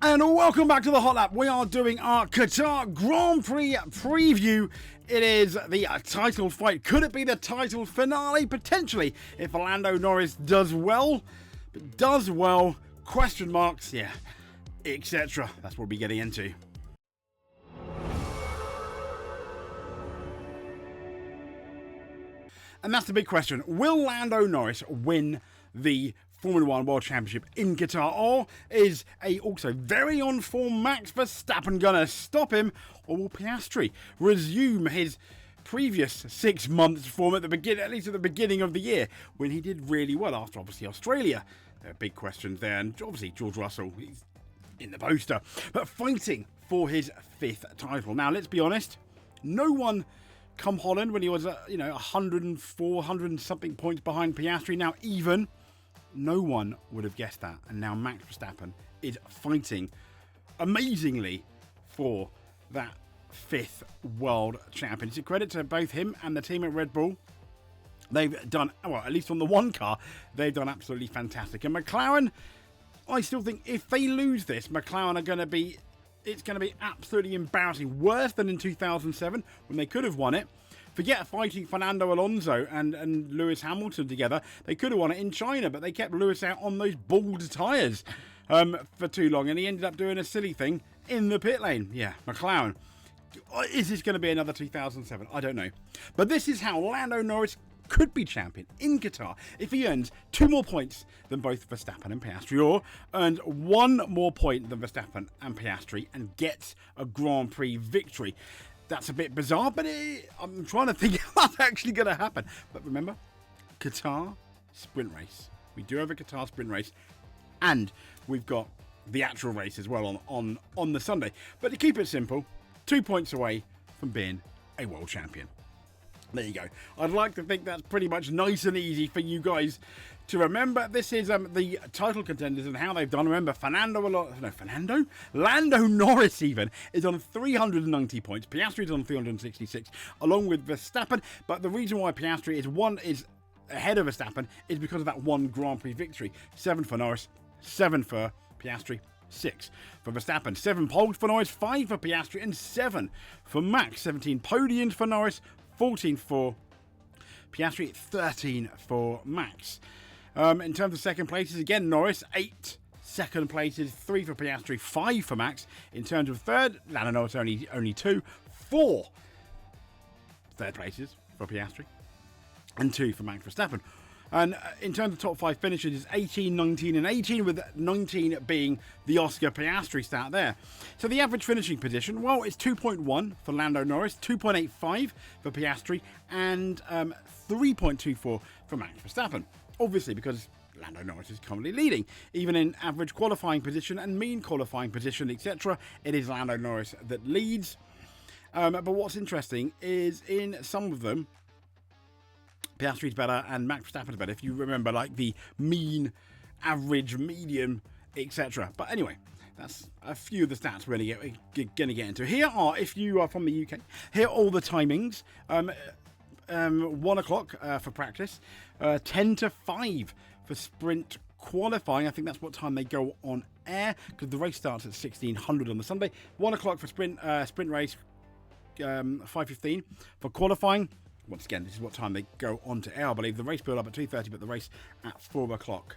And welcome back to the Hot Lap. We are doing our Qatar Grand Prix preview. It is the title fight. Could it be the title finale? Potentially, if Lando Norris does well. But does well, question marks, yeah, etc. That's what we'll be getting into. And that's the big question. Will Lando Norris win the Formula 1 World Championship in Qatar, or is a also very on form Max Verstappen gonna stop him, or will Piastri resume his previous 6 months form at the beginning, at least at the beginning of the year, when he did really well after obviously Australia? There are big questions there, and obviously George Russell, he's in the poster, but fighting for his 5th title. Now let's be honest, no one come Holland when he was 104, 100 and something points behind Piastri. Now even no one would have guessed that, and now Max Verstappen is fighting amazingly for that 5th world champion. It's a credit to both him and the team at Red Bull. They've done, well, at least on the one car, they've done absolutely fantastic. And McLaren, I still think if they lose this, McLaren are going to be, it's going to be absolutely embarrassing. Worse than in 2007 when they could have won it. Forget fighting Fernando Alonso and Lewis Hamilton together. They could have won it in China, but they kept Lewis out on those bald tyres for too long, and he ended up doing a silly thing in the pit lane. Yeah, McLaren. Is this going to be another 2007? I don't know. But this is how Lando Norris could be champion in Qatar if he earns 2 more points than both Verstappen and Piastri, or earns 1 more point than Verstappen and Piastri and gets a Grand Prix victory. That's a bit bizarre, but I'm trying to think how that's actually going to happen. But remember, Qatar sprint race. We do have a Qatar sprint race, and we've got the actual race as well on the Sunday. But to keep it simple, 2 points away from being a world champion. There you go. I'd like to think that's pretty much nice and easy for you guys to remember. This is the title contenders and how they've done. Remember, Lando Norris even is on 390 points. Piastri is on 366, along with Verstappen. But the reason why Piastri is ahead of Verstappen is because of that 1 Grand Prix victory. 7 for Norris, 7 for Piastri, 6 for Verstappen. 7 poles for Norris, 5 for Piastri, and 7 for Max. 17 podiums for Norris, 14 for Piastri, 13 for Max. In terms of second places, again, Norris, 8 second places, 3 for Piastri, 5 for Max. In terms of third, Lando Norris only 2, 4 third places for Piastri, and 2 for Max Verstappen. And in terms of top 5 finishes, it's 18, 19 and 18, with 19 being the Oscar Piastri stat there. So the average finishing position, well, it's 2.1 for Lando Norris, 2.85 for Piastri, and 3.24 for Max Verstappen. Obviously, because Lando Norris is currently leading. Even in average qualifying position and mean qualifying position, etc., it is Lando Norris that leads. But what's interesting is in some of them, Piastri's better and Max Verstappen's better, if you remember, like the mean, average, medium, etc. But anyway, that's a few of the stats we're going to get into. Here are, if you are from the UK, here are all the timings. 1 o'clock for practice, 10 to 5 for sprint qualifying. I think that's what time they go on air, because the race starts at 1600 on the Sunday. 1 o'clock for sprint race, 5:15 for qualifying. Once again, this is what time they go on to air. I believe the race build up at 2:30, but the race at 4 o'clock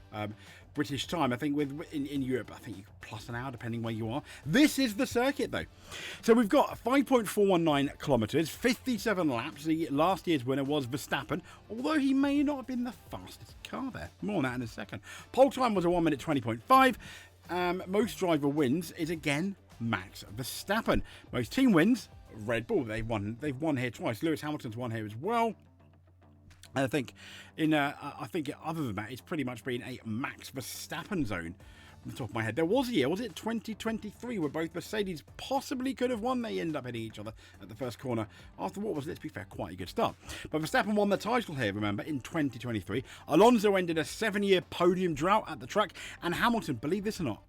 British time. I think in Europe, I think you plus an hour depending where you are. This is the circuit though. So we've got 5.419 kilometres, 57 laps. The last year's winner was Verstappen, although he may not have been the fastest car there. More on that in a second. Pole time was a 1 minute 20.5. Most driver wins is again Max Verstappen. Most team wins, Red Bull. They've won here twice. Lewis Hamilton's won here as well. And I think other than that, it's pretty much been a Max Verstappen zone. On the top of my head, there was a year, was it 2023, where both Mercedes possibly could have won. They end up hitting each other at the first corner after what was, let's be fair, quite a good start. But Verstappen won the title here, remember, in 2023. Alonso ended a 7-year podium drought at the track, and Hamilton, believe this or not,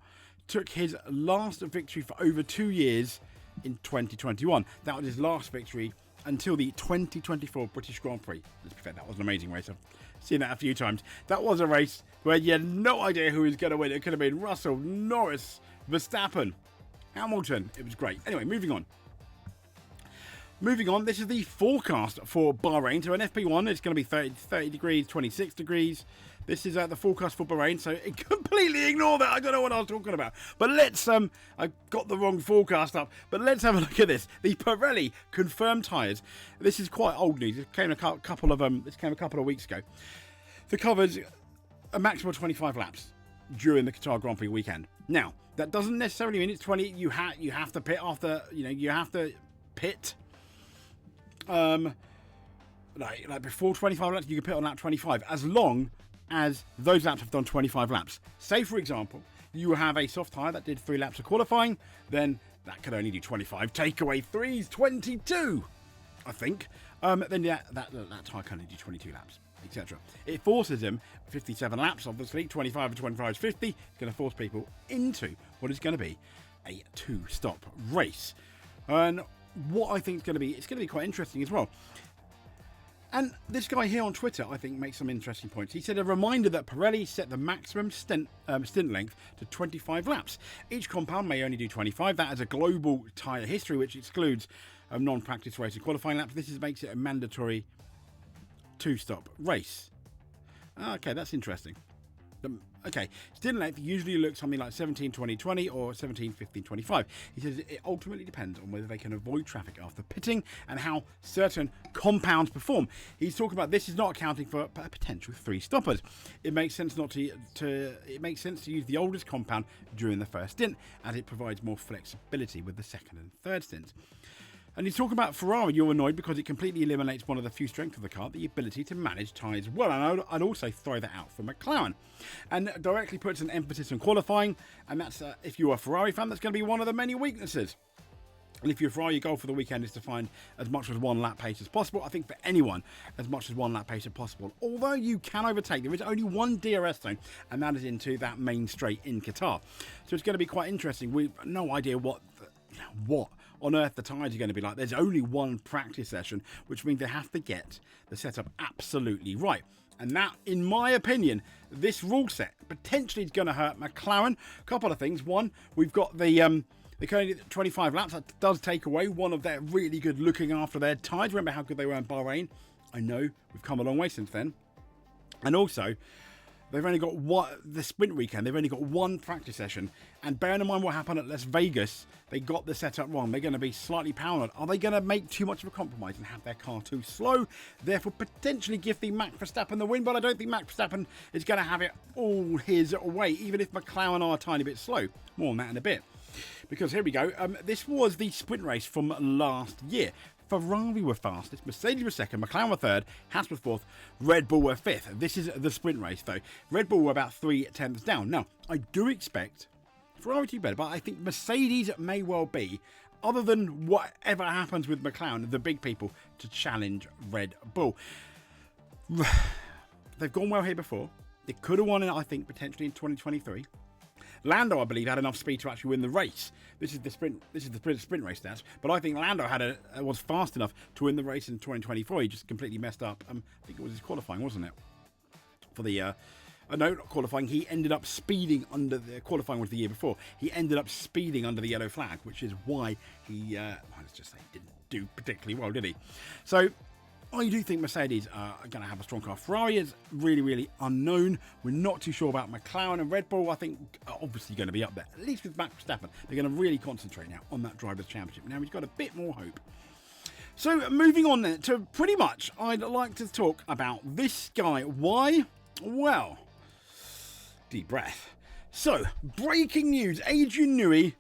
took his last victory for over 2 years in 2021. That was his last victory until the 2024 British Grand Prix. Let's be fair, that was an amazing race. I've seen that a few times. That was a race where you had no idea who was going to win. It could have been Russell, Norris, Verstappen, Hamilton. It was great. Anyway, moving on. This is the forecast for Bahrain. So an FP1, it's going to be 30 degrees, 26 degrees. This is the forecast for Bahrain, so completely ignore that. I don't know what I was talking about. But let's, I got the wrong forecast up. But let's have a look at this. The Pirelli confirmed tyres. This is quite old news. It came a couple of weeks ago. The covers a maximum of 25 laps during the Qatar Grand Prix weekend. Now, that doesn't necessarily mean it's 20. You have to pit after, you have to pit. Like before 25 laps, you can pit on lap 25, as long as those laps have done 25 laps. Say, for example, you have a soft tyre that did 3 laps of qualifying, then that could only do 25. Take away 3's 22, I think. Then yeah, that tyre can only do 22 laps, etc. It forces him 57 laps, obviously. 25 and 25 is 50. It's going to force people into what is going to be a 2-stop race. And what I think it's going to be quite interesting as well. And this guy here on Twitter, I think, makes some interesting points. He said, a reminder that Pirelli set the maximum stint length to 25 laps. Each compound may only do 25. That is a global tyre history, which excludes non-practice race and qualifying laps. This makes it a mandatory 2-stop race. Okay, that's interesting. Okay, stint length usually looks something like 17, 20, 20 or 17, 15, 25. He says it ultimately depends on whether they can avoid traffic after pitting and how certain compounds perform. He's talking about this is not accounting for a potential 3 stoppers. It makes sense it makes sense to use the oldest compound during the first stint, as it provides more flexibility with the second and third stints. And he's talking about Ferrari, you're annoyed because it completely eliminates one of the few strengths of the car, the ability to manage tyres well. And I'd also throw that out for McLaren. And directly puts an emphasis on qualifying. And that's, if you're a Ferrari fan, that's going to be one of the many weaknesses. And if you're a Ferrari, your goal for the weekend is to find as much as 1 lap pace as possible. I think for anyone, as much as 1 lap pace as possible. Although you can overtake, there is only one DRS zone, and that is into that main straight in Qatar. So it's going to be quite interesting. We've no idea what on earth the tyres are going to be like. There's only one practice session, which means they have to get the setup absolutely right. And that, in my opinion, this rule set potentially is going to hurt McLaren. A couple of things. One, we've got the currently 25 laps. That does take away one of their really good looking after their tyres. Remember how good they were in Bahrain? I know we've come a long way since then. And also, they've only got the sprint weekend. They've only got 1 practice session. And bearing in mind what happened at Las Vegas, they got the setup wrong. They're going to be slightly paranoid. Are they going to make too much of a compromise and have their car too slow? Therefore, potentially give the Max Verstappen the win. But I don't think Max Verstappen is going to have it all his way, even if McLaren are a tiny bit slow. More on that in a bit. Because here we go. This was the sprint race from last year. Ferrari were fastest, Mercedes were second, McLaren were third, Haas was fourth, Red Bull were fifth. This is the sprint race though. Red Bull were about 3/10 down. Now, I do expect Ferrari to be better, but I think Mercedes may well be, other than whatever happens with McLaren, the big people, to challenge Red Bull. They've gone well here before. They could have won it, I think, potentially in 2023. Lando, I believe, had enough speed to actually win the race. This is the sprint race stats. But I think Lando was fast enough to win the race in 2024. He just completely messed up. I think it was his qualifying, wasn't it? For the no, not qualifying. He ended up speeding under the qualifying was the year before. He ended up speeding under the yellow flag, which is why he let's just say he didn't do particularly well, did he? So I do think Mercedes are going to have a strong car. Ferrari is really, really unknown. We're not too sure about McLaren and Red Bull. I think are obviously going to be up there, at least with Max Verstappen. They're going to really concentrate now on that Drivers' Championship. Now we've got a bit more hope. So moving on then to pretty much, I'd like to talk about this guy. Why? Well, deep breath. So, breaking news, Adrian NEWEY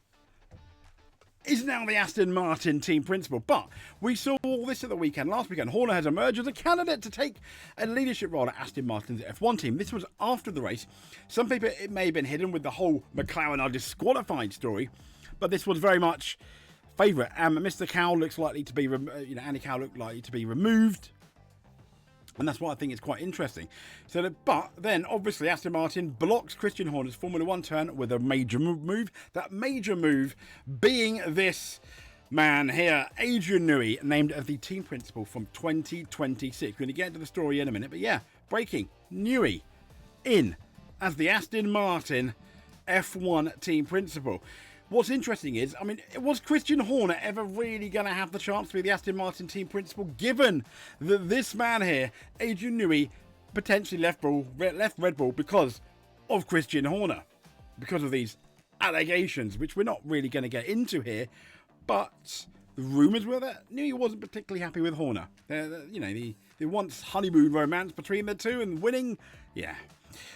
is now the Aston Martin team principal. But we saw all this at the weekend. Last weekend, Horner has emerged as a candidate to take a leadership role at Aston Martin's F1 team. This was after the race. Some people, it may have been hidden with the whole McLaren are disqualified story, but this was very much favourite. Mr. Cow looks likely to be, Andy Cow looked likely to be removed. And that's why I think it's quite interesting. But then, obviously, Aston Martin blocks Christian Horner's Formula 1 turn with a major move. That major move being this man here, Adrian NEWEY, named as the team principal from 2026. We're going to get into the story in a minute. But yeah, breaking NEWEY in as the Aston Martin F1 team principal. What's interesting is, I mean, was Christian Horner ever really going to have the chance to be the Aston Martin team principal, given that this man here, Adrian Newey, potentially left Red Bull because of Christian Horner, because of these allegations, which we're not really going to get into here, but the rumours were that Newey wasn't particularly happy with Horner. You know, the once honeymoon romance between the two and winning, yeah.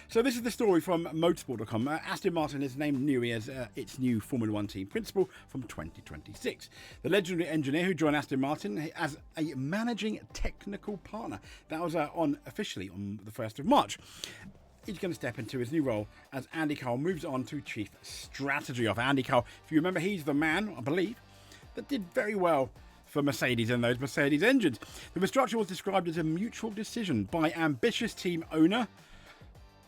So this is the story from motorsport.com. Aston Martin has named Newey as its new Formula 1 team principal from 2026. The legendary engineer who joined Aston Martin as a managing technical partner. That was officially on the 1st of March. He's going to step into his new role as Andy Cole moves on to Chief Strategy Officer. Andy Cole, if you remember, he's the man, I believe, that did very well for Mercedes and those Mercedes engines. The restructure was described as a mutual decision by ambitious team owner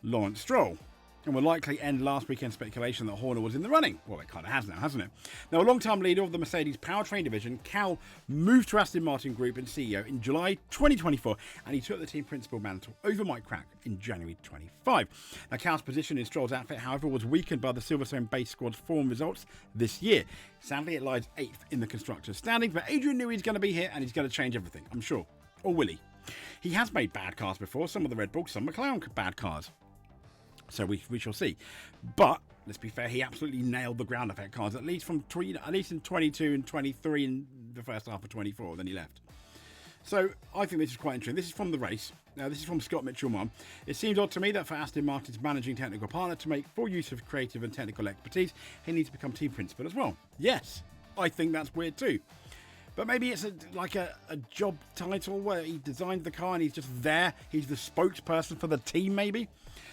Lawrence Stroll, and will likely end last weekend's speculation that Horner was in the running. Well, it kind of has now, hasn't it? Now, a long-time leader of the Mercedes powertrain division, Cal moved to Aston Martin Group and CEO in July 2024, and he took the team principal mantle over Mike Crack in January 25. Now, Cal's position in Stroll's outfit, however, was weakened by the Silverstone base squad's form results this year. Sadly, it lies 8th in the constructors' standings, but Adrian Newey's going to be here, and he's going to change everything, I'm sure. Or will he? He has made bad cars before, some of the Red Bull, some McLaren bad cars. So we shall see. But let's be fair, he absolutely nailed the ground effect cars, at least in 22 and 23 and the first half of 24. Then he left. So I think this is quite interesting. This is from the race. Now, this is from Scott Mitchell-Mom. It seems odd to me that for Aston Martin's managing technical partner to make full use of creative and technical expertise, he needs to become team principal as well. Yes, I think that's weird too. But maybe it's like a job title where he designed the car and he's just there. He's the spokesperson for the team, maybe.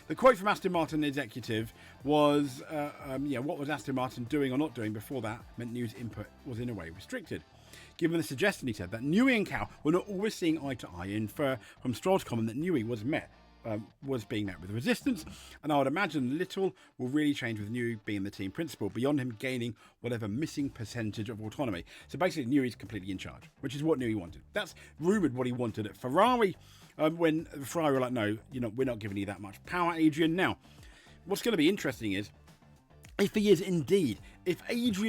The quote from Aston Martin executive was, what was Aston Martin doing or not doing before that meant news input was in a way restricted. Given the suggestion, he said, that Newey and Cal were not always seeing eye to eye, infer from Stroll's comment that Newey was being met with resistance, and I would imagine little will really change with Newey being the team principal, beyond him gaining whatever missing percentage of autonomy. So basically, Newey's completely in charge, which is what Newey wanted. That's rumoured what he wanted at Ferrari, when Ferrari were like, no, we're not giving you that much power, Adrian. Now, what's going to be interesting is, if Adrian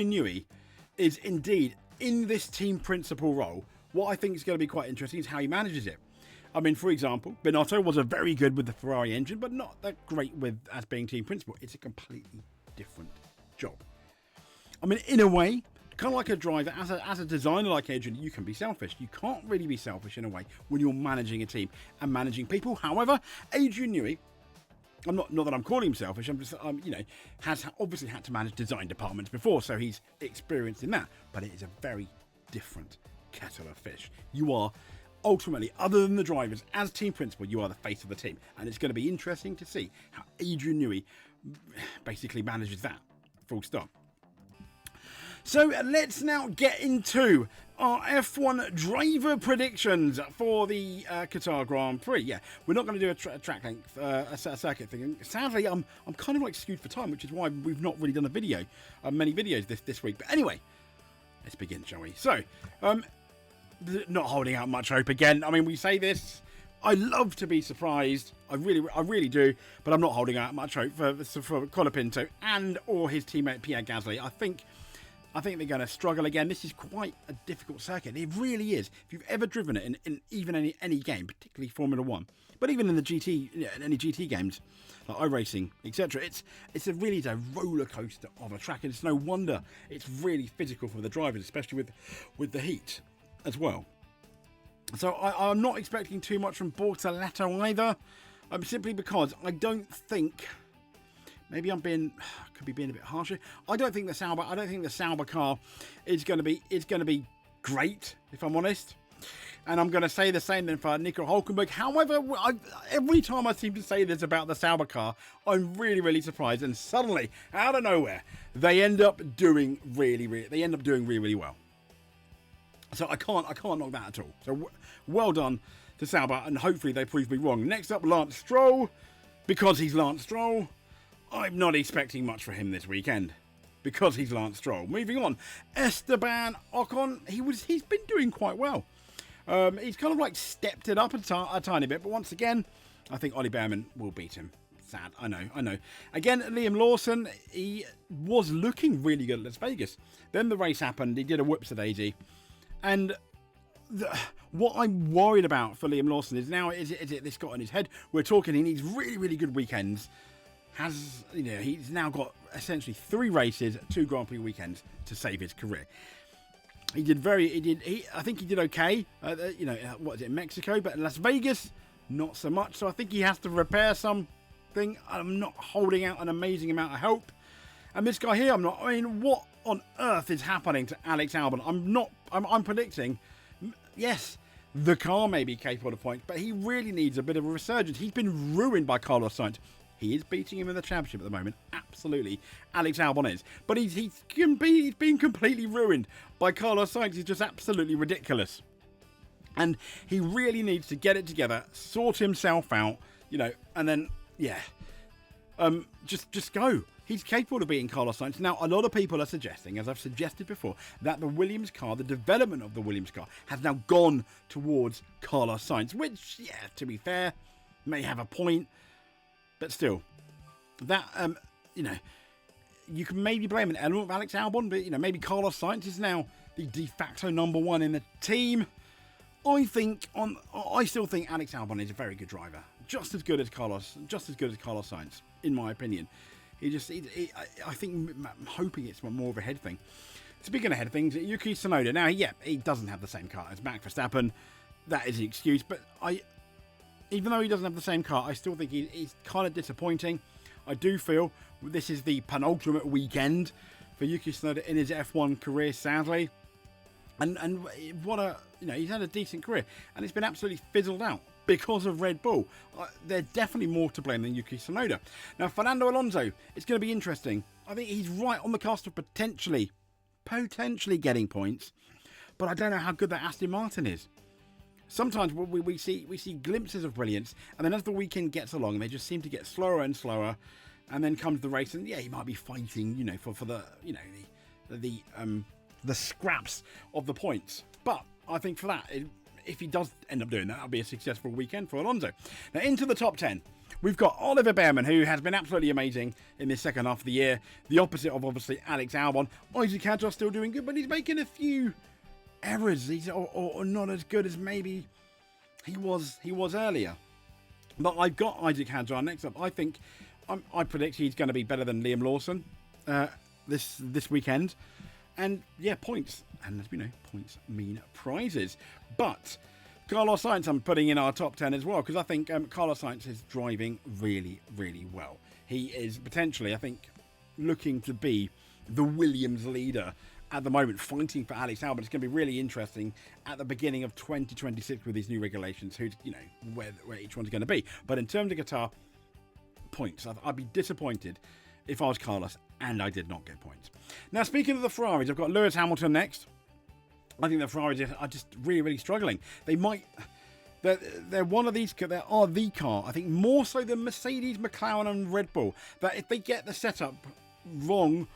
Newey is indeed in this team principal role, what I think is going to be quite interesting is how he manages it. I mean, for example, Binotto was very good with the Ferrari engine, but not that great as being team principal. It's a completely different job. I mean, in a way, kind of like a driver, as a designer like Adrian, you can be selfish. You can't really be selfish in a way when you're managing a team and managing people. However, Adrian Newey, not that I'm calling him selfish, I'm just, has obviously had to manage design departments before, so he's experienced in that. But it is a very different kettle of fish. You are ultimately, other than the drivers, as team principal, you are the face of the team. And it's going to be interesting to see how Adrian Newey basically manages that. Full stop. So let's now get into our F1 driver predictions for the Qatar Grand Prix. Yeah, we're not going to do a track length, a circuit thing. And sadly, I'm kind of skewed for time, which is why we've not really done many videos this week. But anyway, let's begin, shall we? So, not holding out much hope again. I mean, we say this. I love to be surprised. I really do. But I'm not holding out much hope for Colapinto and or his teammate Pierre Gasly. I think they're going to struggle again. This is quite a difficult circuit. It really is. If you've ever driven it in even any game, particularly Formula 1, but even in the any GT games, like iRacing, etc., it's a roller coaster of a track, and it's no wonder it's really physical for the drivers, especially with the heat as well. So I'm not expecting too much from Bortoleto either, simply because I don't think. Maybe could be being a bit harsher. I don't think the Sauber car is going to be great, if I'm honest. And I'm going to say the same then for Nico Hülkenberg. However, every time I seem to say this about the Sauber car, I'm really, really surprised. And suddenly, out of nowhere, they end up doing really, really well. So I can't knock that at all. So well done to Sauber, and hopefully they prove me wrong. Next up, Lance Stroll, because he's Lance Stroll. I'm not expecting much for him this weekend because he's Lance Stroll. Moving on, Esteban Ocon, he's been doing quite well. He's kind of stepped it up a tiny bit, but once again, I think Ollie Behrman will beat him. sad. I know. Again, Liam Lawson, he was looking really good at Las Vegas. Then the race happened. He did a whoops-a-daisy. And what I'm worried about for Liam Lawson is now, is it this got in his head? We're talking, he needs really, really good weekends. He's now got essentially 3 races, 2 Grand Prix weekends to save his career. I think he did okay, what is it, Mexico, but Las Vegas, not so much. So I think he has to repair something. I'm not holding out an amazing amount of hope. And this guy here, what on earth is happening to Alex Albon? I'm predicting, yes, the car may be capable of points, but he really needs a bit of a resurgence. He's been ruined by Carlos Sainz. He is beating him in the championship at the moment. Absolutely. Alex Albon is. But he's been completely ruined by Carlos Sainz. He's just absolutely ridiculous. And he really needs to get it together, sort himself out, and then, just go. He's capable of beating Carlos Sainz. Now, a lot of people are suggesting, as I've suggested before, that the Williams car, the development of the Williams car, has now gone towards Carlos Sainz, which, to be fair, may have a point. But still, that, you can maybe blame an element of Alex Albon, but, maybe Carlos Sainz is now the de facto #1 in the team. I still think Alex Albon is a very good driver. Just as good as Carlos Sainz, in my opinion. I think, I'm hoping it's more of a head thing. Speaking of head things, Yuki Tsunoda, now, he doesn't have the same car as Max Verstappen. That is the excuse, but even though he doesn't have the same car, I still think he's kind of disappointing. I do feel this is the penultimate weekend for Yuki Tsunoda in his F1 career, sadly. And he's had a decent career, and it's been absolutely fizzled out because of Red Bull. They're definitely more to blame than Yuki Tsunoda. Now, Fernando Alonso, it's going to be interesting. I think he's right on the cusp of potentially getting points, but I don't know how good that Aston Martin is. Sometimes we see glimpses of brilliance, and then as the weekend gets along, they just seem to get slower and slower, and then comes the race, and he might be fighting, for the the scraps of the points. But I think for that, if he does end up doing that, that'll be a successful weekend for Alonso. Now into the top 10. We've got Oliver Behrman, who has been absolutely amazing in this second half of the year. The opposite of, obviously, Alex Albon. Isaac Hadjar still doing good, but he's making a few errors. He's or not as good as maybe he was earlier. But I've got Isaac Hadjar next up. I predict he's going to be better than Liam Lawson this weekend. And points. And as we know, points mean prizes. But Carlos Sainz I'm putting in our top 10 as well, because I think Carlos Sainz is driving really, really well. He is potentially, I think, looking to be the Williams leader at the moment, fighting for Alex Albon. It's going to be really interesting at the beginning of 2026 with these new regulations, where each one's going to be. But in terms of Qatar, points. I'd be disappointed if I was Carlos and I did not get points. Now, speaking of the Ferraris, I've got Lewis Hamilton next. I think the Ferraris are just really, really struggling. They're one of these. They are the car, I think, more so than Mercedes, McLaren, and Red Bull. That if they get the setup wrong,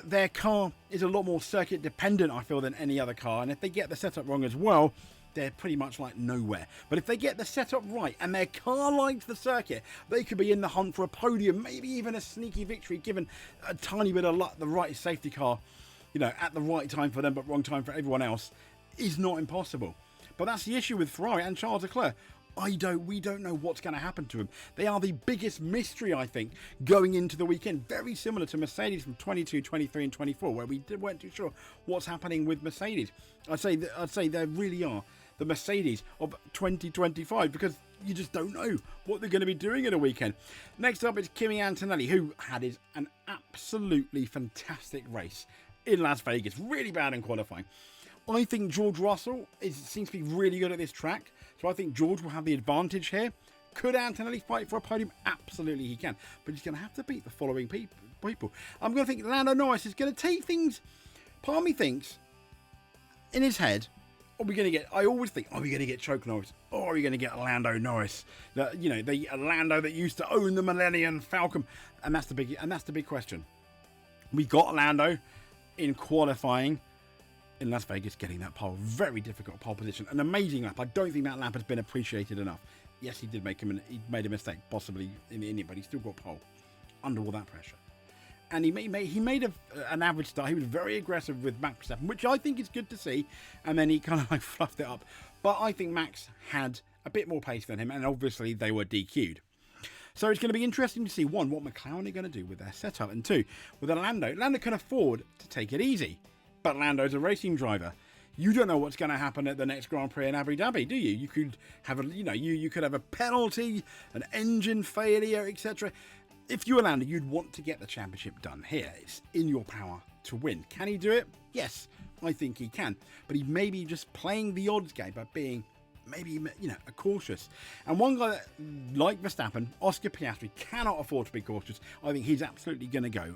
their car is a lot more circuit dependent, I feel, than any other car. And if they get the setup wrong as well, they're pretty much like nowhere. But if they get the setup right and their car likes the circuit, they could be in the hunt for a podium, maybe even a sneaky victory, given a tiny bit of luck. The right safety car, at the right time for them, but wrong time for everyone else, is not impossible. But that's the issue with Ferrari and Charles Leclerc. We don't know what's going to happen to them. They are the biggest mystery, I think, going into the weekend. Very similar to Mercedes from 22, 23 and 24, where we weren't too sure what's happening with Mercedes. I'd say they really are the Mercedes of 2025, because you just don't know what they're going to be doing in a weekend. Next up is Kimi Antonelli, who had an absolutely fantastic race in Las Vegas. Really bad in qualifying. I think George Russell seems to be really good at this track, so I think George will have the advantage here. Could Antonelli fight for a podium? Absolutely he can, but he's going to have to beat the following people. I'm going to think Lando Norris is going to take things. Part of me thinks in his head, I always think, are we going to get Choke Norris? Or are we going to get Lando Norris? The Lando that used to own the Millennium Falcon. And that's the big question. We got Lando in qualifying. in Las Vegas getting that pole. Very difficult pole position. An amazing lap. I don't think that lap has been appreciated enough. Yes, he did he made a mistake, possibly in the Indian, but he still got pole under all that pressure. And he made an average start. He was very aggressive with Max Verstappen, which I think is good to see. And then he kind of like fluffed it up. But I think Max had a bit more pace than him, and obviously they were DQ'd. So it's going to be interesting to see, one, what McLaren are going to do with their setup, and two, with a Lando can afford to take it easy. But Lando's a racing driver. You don't know what's going to happen at the next Grand Prix in Abu Dhabi, do you? You could have you could have a penalty, an engine failure, etc. If you were Lando, you'd want to get the championship done here. It's in your power to win. Can he do it? Yes, I think he can. But he may be just playing the odds game by being maybe, a cautious. And one guy that, like Verstappen, Oscar Piastri, cannot afford to be cautious. I think he's absolutely going to go,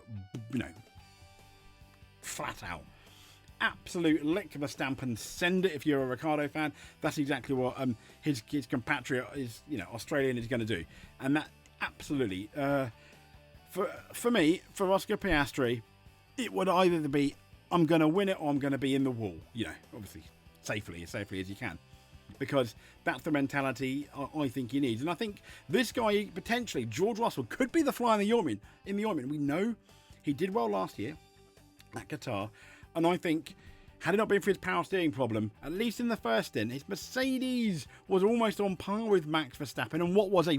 flat out. Absolute lick Verstappen, send it if you're a Ricciardo fan. That's exactly what his compatriot is, Australian is going to do. And that absolutely, for me, for Oscar Piastri, it would either be, I'm going to win it or I'm going to be in the wall. Obviously, safely as you can. Because that's the mentality I think he needs. And I think this guy, potentially, George Russell, could be the fly in the ointment. We know he did well last year at Qatar. And I think, had it not been for his power steering problem, at least in the first stint, his Mercedes was almost on par with Max Verstappen on what was a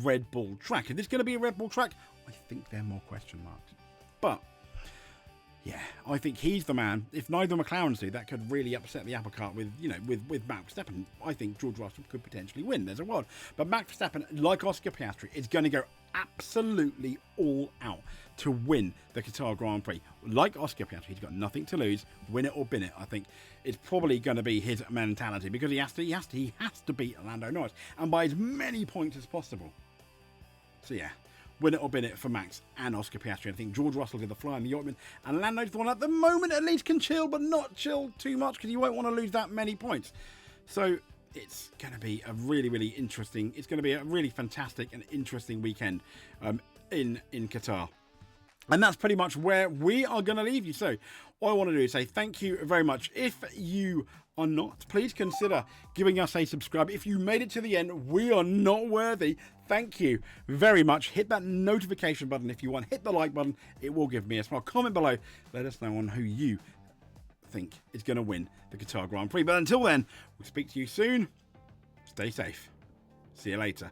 Red Bull track. Is this going to be a Red Bull track? I think there are more question marks. But yeah, I think he's the man. If neither McLarens do, that could really upset the apple cart with Max Verstappen. I think George Russell could potentially win. There's a world. But Max Verstappen, like Oscar Piastri, is going to go absolutely all out to win the Qatar Grand Prix. Like Oscar Piastri, he's got nothing to lose. Win it or bin it. I think it's probably going to be his mentality, because he has to beat Lando Norris, and by as many points as possible. So yeah, win it or bin it for Max and Oscar Piastri. I think George Russell did the fly in the ointment, and Lando's the one at the moment at least can chill, but not chill too much, because you won't want to lose that many points. So it's going to be a really, really interesting, it's going to be a really fantastic and interesting weekend in Qatar. And that's pretty much where we are going to leave you. So all I want to do is say thank you very much. If you are not, please consider giving us a subscribe. If you made it to the end, we are not worthy. Thank you very much. Hit that notification button if you want. Hit the like button. It will give me a smile. Comment below. Let us know on who you think is going to win the Qatar Grand Prix. But until then, we'll speak to you soon. Stay safe. See you later.